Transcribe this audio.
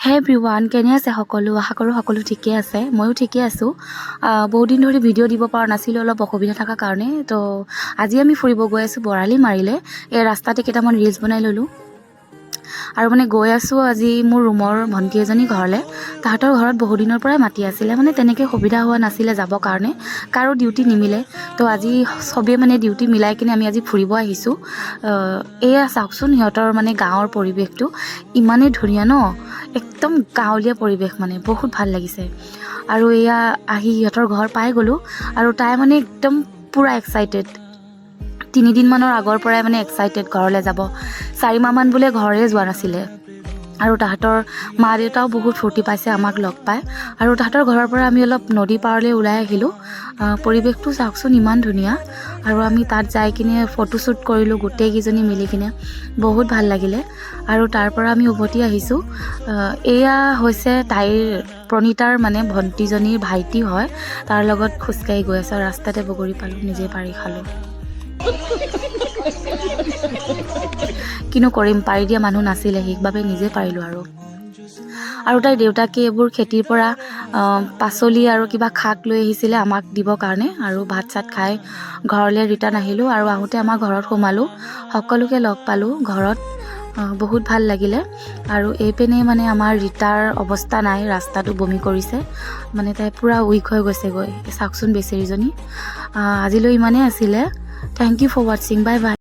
হে এভৰিৱান, কেনে আছে সকলো? আশা কৰোঁ সকলো ঠিকে আছে। ময়ো ঠিকে আছোঁ। বহুত দিন ধৰি ভিডিঅ' দিব পৰা নাছিলোঁ, অলপ অসুবিধা থকাৰ কাৰণে। তো আজি আমি ফুৰিব গৈ আছোঁ বৰালি মাৰিলে। এই ৰাস্তাতে কেইটামান ৰিলছ বনাই ল'লোঁ। আৰু মানে গৈ আছোঁ আজি মোৰ ৰুমৰ ভণ্টি এজনী ঘৰলৈ। তাহাঁতৰ ঘৰত বহু দিনৰ পৰাই মাতি আছিলে, মানে তেনেকৈ সুবিধা হোৱা নাছিলে যাবৰ কাৰণে, কাৰো ডিউটি নিমিলে। তো আজি চবেই মানে ডিউটি মিলাই কিনে আমি আজি ফুৰিব আহিছোঁ। এয়া চাওকচোন, সিহঁতৰ মানে গাঁৱৰ পৰিৱেশটো ইমানেই ধুনীয়া ন, একদম গাঁৱলীয়া পৰিৱেশ, মানে বহুত ভাল লাগিছে। আৰু এয়া আহি সিহঁতৰ ঘৰ পাই গ'লোঁ। আৰু তাই মানে একদম পূৰা এক্সাইটেড, 3 দিনমানৰ আগৰ পৰাই মানে এক্সাইটেড ঘৰলৈ যাব। 4 মাহমান বোলে ঘৰে যোৱা নাছিলে। আৰু তাহাঁতৰ মা দেউতাও বহুত ফূৰ্তি পাইছে আমাক লগ পাই। আৰু তাহাঁতৰ ঘৰৰ পৰা আমি অলপ নদী পাৰলৈ ওলাই আহিলোঁ। পৰিৱেশটো চাওকচোন ইমান ধুনীয়া। আৰু আমি তাত যাই কিনে ফটোশ্বুট কৰিলোঁ গোটেইকেইজনী মিলি কিনে, বহুত ভাল লাগিলে। আৰু তাৰ পৰা আমি উভতি আহিছোঁ। এয়া হৈছে তাইৰ প্ৰণীতাৰ মানে ভণ্টিজনীৰ ভাইটি হয়, তাৰ লগত খোজকাঢ়ি গৈ আছোঁ। ৰাস্তাতে বগৰী পালোঁ, নিজে পাৰি খালোঁ। কিনো কৰিম, পাৰি দিয়া মানুহ নাছিলে, সেইবাবে নিজে পাৰিলোঁ। আৰু তাইৰ দেউতাকে এইবোৰ খেতিৰ পৰা পাচলি আৰু কিবা শাক লৈ আহিছিলে আমাক দিবৰ কাৰণে। আৰু ভাত চাত খাই ঘৰলৈ ৰিটাৰ্ণ আহিলোঁ। আৰু আহোঁতে আমাৰ ঘৰত সোমালোঁ, সকলোকে লগ পালোঁ ঘৰত, বহুত ভাল লাগিলে। আৰু এইপিনে মানে আমাৰ ৰীতাৰ অৱস্থা নাই, ৰাস্তাটো বমি কৰিছে, মানে তাই পূৰা উইক হৈ গৈছেগৈ। চাওকচোন বেচেৰীজনী। আজিলৈ ইমানেই আছিলে। থেংক ইউ ফৰ ৱাটছিং, বাই বাই।